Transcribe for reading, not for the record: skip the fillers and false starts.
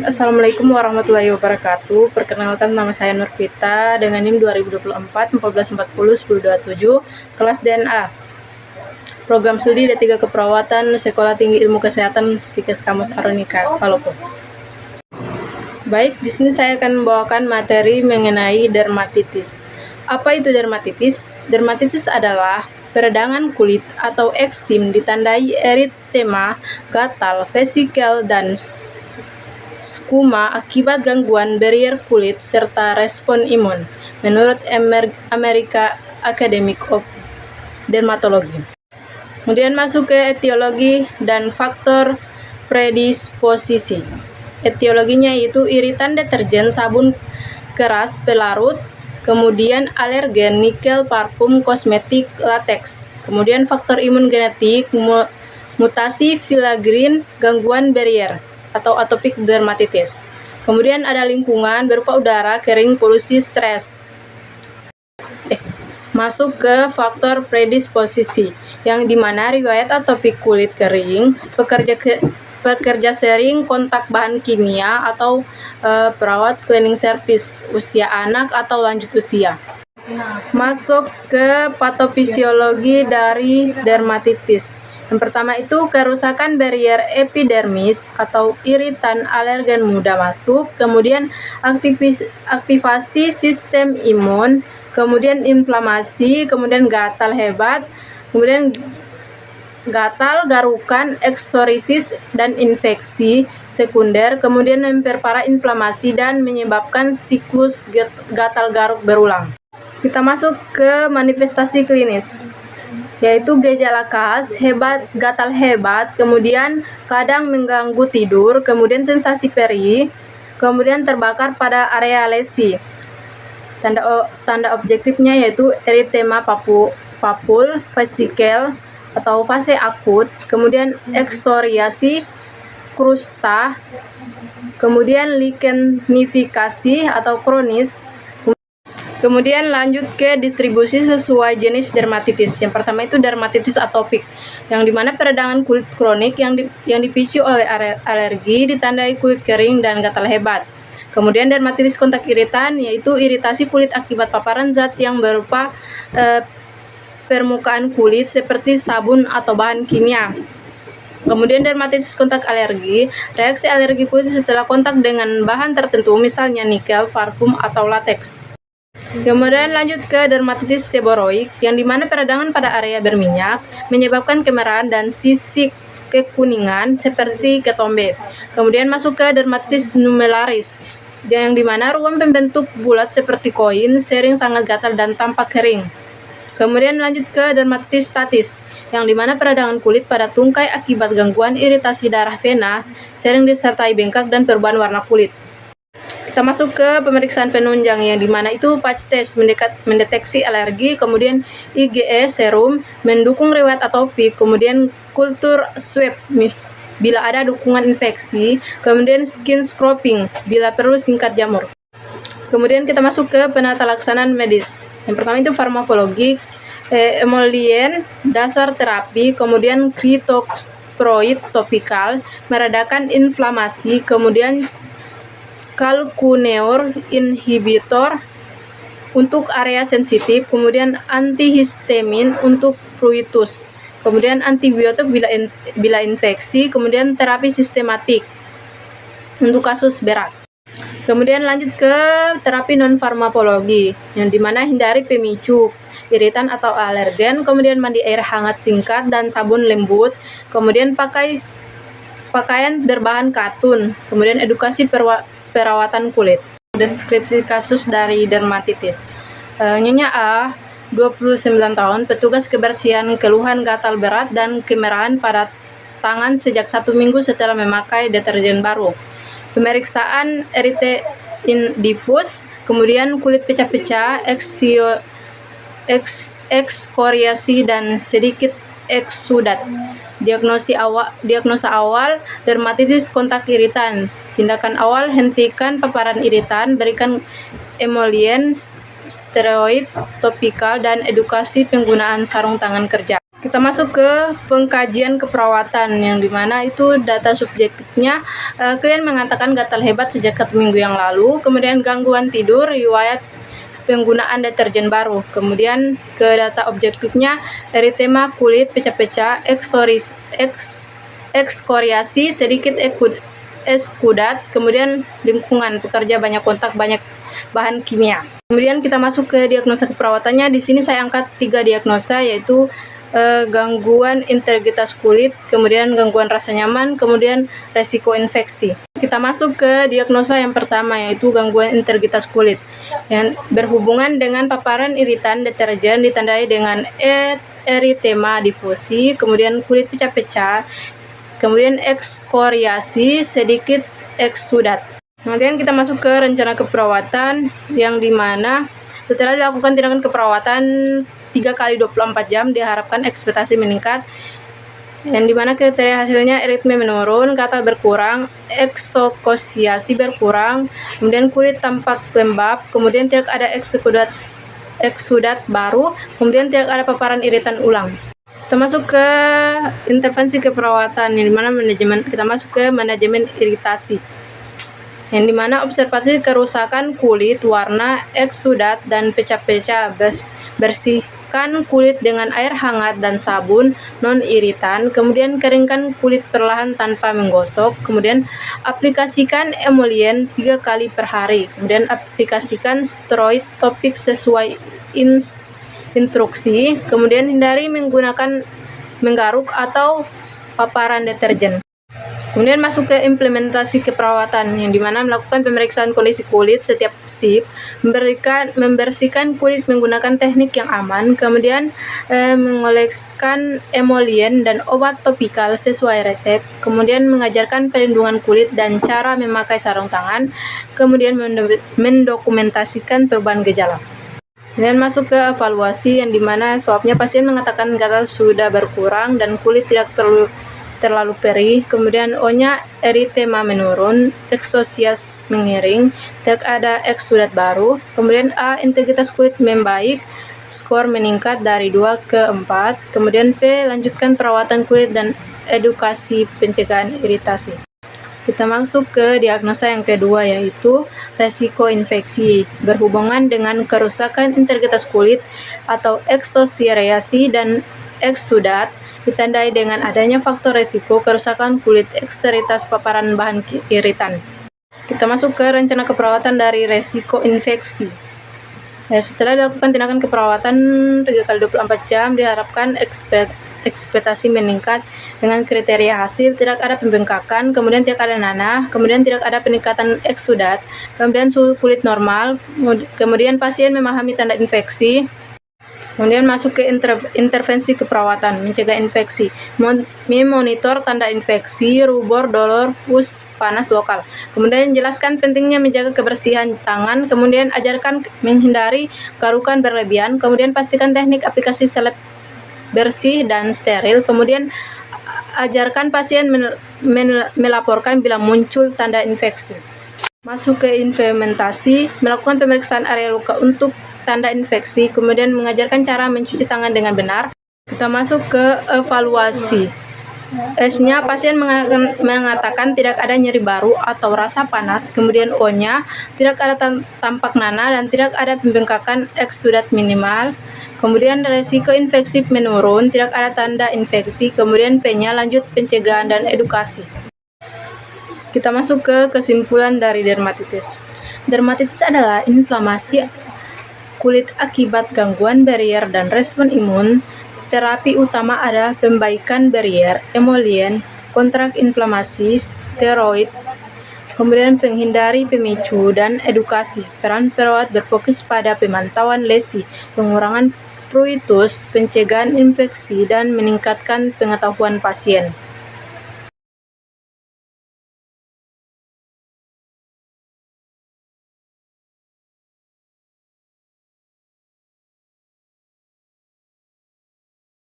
Assalamualaikum warahmatullahi wabarakatuh. Perkenalkan, nama saya Nurvita dengan NIM 2024 1440 1027, kelas DNA. Program studi D3 Keperawatan, Sekolah Tinggi Ilmu Kesehatan Stikes Kamus Aronika, Palopo. Baik, di sini saya akan membawakan materi mengenai dermatitis. Apa itu dermatitis? Dermatitis adalah peradangan kulit atau eksim ditandai eritema, gatal, vesikel, dan skuma akibat gangguan barrier kulit serta respon imun, menurut American Academy of Dermatology. Kemudian masuk ke etiologi dan faktor predisposisi. Etiologinya yaitu iritan deterjen, sabun keras, pelarut, kemudian alergen, nikel, parfum, kosmetik, lateks. Kemudian faktor imun genetik, mutasi filagrin, gangguan barrier atau atopic dermatitis. Kemudian ada lingkungan berupa udara, kering, polusi, stres. Masuk ke faktor predisposisi, yang dimana riwayat atopik kulit kering, pekerja sering kontak bahan kimia atau perawat cleaning service, usia anak atau lanjut usia. Masuk ke patofisiologi dari dermatitis. Yang pertama itu kerusakan barrier epidermis atau iritan alergen mudah masuk, kemudian aktivasi sistem imun, kemudian inflamasi, kemudian gatal hebat, kemudian gatal, garukan, eksorisis, dan infeksi sekunder, kemudian memperparah inflamasi dan menyebabkan siklus gatal garuk berulang. Kita masuk ke manifestasi klinis, yaitu gejala khas, gatal hebat, kemudian kadang mengganggu tidur, kemudian sensasi perih, kemudian terbakar pada area lesi. Tanda objektifnya yaitu eritema papul, vesikel atau fase akut, kemudian ekstoriasi krusta, kemudian likenifikasi atau kronis. Kemudian lanjut ke distribusi sesuai jenis dermatitis. Yang pertama itu dermatitis atopik, yang dimana peradangan kulit kronik yang dipicu oleh alergi, ditandai kulit kering dan gatal hebat. Kemudian dermatitis kontak iritan, yaitu iritasi kulit akibat paparan zat yang berupa permukaan kulit seperti sabun atau bahan kimia. Kemudian dermatitis kontak alergi, reaksi alergi kulit setelah kontak dengan bahan tertentu, misalnya nikel, parfum, atau lateks. Kemudian lanjut ke dermatitis seboroik, yang dimana peradangan pada area berminyak menyebabkan kemerahan dan sisik kekuningan seperti ketombe. Kemudian masuk ke dermatitis numelaris, yang dimana ruam pembentuk bulat seperti koin, sering sangat gatal dan tampak kering. Kemudian lanjut ke dermatitis statis, yang dimana peradangan kulit pada tungkai akibat gangguan iritasi darah vena, sering disertai bengkak dan perubahan warna kulit. Kita masuk ke pemeriksaan penunjang, yang dimana itu patch test mendeteksi alergi, kemudian IgE serum mendukung riwayat atopik, kemudian kultur swab bila ada dukungan infeksi, kemudian skin scraping bila perlu singkat jamur. Kemudian kita masuk ke penata laksanaan medis. Yang pertama itu farmakologi, emolien, dasar terapi, kemudian kritosteroid topikal, meredakan inflamasi, kemudian calcaneur inhibitor untuk area sensitif, kemudian antihistamin untuk pruritus, kemudian antibiotik bila infeksi, kemudian terapi sistematik untuk kasus berat. Kemudian lanjut ke terapi non-farmakologi, yang dimana hindari pemicu iritan atau alergen, kemudian mandi air hangat singkat dan sabun lembut, kemudian pakaian berbahan katun, kemudian edukasi perawatan kulit. Deskripsi kasus dari dermatitis. Nyonya A, 29 tahun, petugas kebersihan, keluhan gatal berat dan kemerahan pada tangan sejak 1 minggu setelah memakai deterjen baru. Pemeriksaan erythema diffus, kemudian kulit pecah-pecah, ekskoriasi dan sedikit eksudat. Diagnosa awal dermatitis kontak iritan. Tindakan awal, hentikan paparan iritan, berikan emolien, steroid topikal, dan edukasi penggunaan sarung tangan kerja. Kita masuk ke pengkajian keperawatan, yang dimana itu data subjektifnya klien mengatakan gatal hebat sejak 1 minggu yang lalu, kemudian gangguan tidur, riwayat penggunaan deterjen baru. Kemudian ke data objektifnya eritema kulit pecah-pecah, ekskoriasi sedikit eskudat, kemudian lingkungan pekerja banyak kontak banyak bahan kimia. Kemudian kita masuk ke diagnosa keperawatannya. Di sini saya angkat 3 diagnosa, yaitu gangguan integritas kulit, kemudian gangguan rasa nyaman, kemudian resiko infeksi. Kita masuk ke diagnosa yang pertama, yaitu gangguan integritas kulit yang berhubungan dengan paparan iritan deterjen ditandai dengan eritema difusi, kemudian kulit pecah-pecah, kemudian ekskoriasi sedikit eksudat. Kemudian kita masuk ke rencana keperawatan, yang dimana setelah dilakukan tindakan keperawatan 3 kali 24 jam diharapkan ekspektasi meningkat, yang dimana kriteria hasilnya eritme menurun, kata berkurang, eksokosiasi berkurang, kemudian kulit tampak lembab, kemudian tidak ada eksudat baru, kemudian tidak ada paparan iritan ulang. Kita masuk ke intervensi keperawatan, yang dimana kita masuk ke manajemen iritasi, yang dimana observasi kerusakan kulit, warna, eksudat, dan pecah-pecah. Bersihkan kulit dengan air hangat dan sabun non-iritan, kemudian keringkan kulit perlahan tanpa menggosok, kemudian aplikasikan emolien 3 kali per hari, kemudian aplikasikan steroid topik sesuai instruksi, kemudian hindari menggunakan menggaruk atau paparan deterjen. Kemudian masuk ke implementasi keperawatan, yang dimana melakukan pemeriksaan kondisi kulit setiap shift, membersihkan kulit menggunakan teknik yang aman, kemudian mengoleskan emolien dan obat topikal sesuai resep, kemudian mengajarkan perlindungan kulit dan cara memakai sarung tangan, kemudian mendokumentasikan perubahan gejala. Kemudian masuk ke evaluasi, yang dimana swabnya pasien mengatakan gatal sudah berkurang dan kulit tidak terlalu perih, kemudian O-nya eritema menurun, eksosias mengiring, tidak ada eksudat baru, kemudian A integritas kulit membaik, skor meningkat dari 2 ke 4, kemudian P lanjutkan perawatan kulit dan edukasi pencegahan iritasi. Kita masuk ke diagnosa yang kedua, yaitu resiko infeksi berhubungan dengan kerusakan integritas kulit atau eksosiasi dan eksudat, ditandai dengan adanya faktor resiko kerusakan kulit, eksteritas paparan bahan iritan. Kita masuk ke rencana keperawatan dari resiko infeksi. Setelah dilakukan tindakan keperawatan 3 kali 24 jam, diharapkan ekspektasi meningkat dengan kriteria hasil tidak ada pembengkakan, kemudian tidak ada nanah, kemudian tidak ada peningkatan eksudat, kemudian suhu kulit normal, kemudian pasien memahami tanda infeksi. Kemudian masuk ke intervensi keperawatan, mencegah infeksi, memonitor tanda infeksi, rubor, dolor, pus, panas lokal. Kemudian jelaskan pentingnya menjaga kebersihan tangan, kemudian ajarkan menghindari garukan berlebihan, kemudian pastikan teknik aplikasi seleb bersih dan steril, kemudian ajarkan pasien melaporkan bila muncul tanda infeksi. Masuk ke implementasi, melakukan pemeriksaan area luka untuk tanda infeksi, kemudian mengajarkan cara mencuci tangan dengan benar. Kita masuk ke evaluasi. S-nya pasien mengatakan tidak ada nyeri baru atau rasa panas, kemudian O-nya tidak ada tampak nanah dan tidak ada pembengkakan eksudat minimal, kemudian resiko infeksi menurun, tidak ada tanda infeksi, kemudian P-nya lanjut pencegahan dan edukasi. Kita masuk ke kesimpulan dari dermatitis. Dermatitis adalah inflamasi kulit akibat gangguan barrier dan respon imun. Terapi utama ada pembaikan barrier, emolien, kontrak inflamasi, steroid, kemudian menghindari pemicu dan edukasi. Peran perawat berfokus pada pemantauan lesi, pengurangan pruritus, pencegahan infeksi, dan meningkatkan pengetahuan pasien.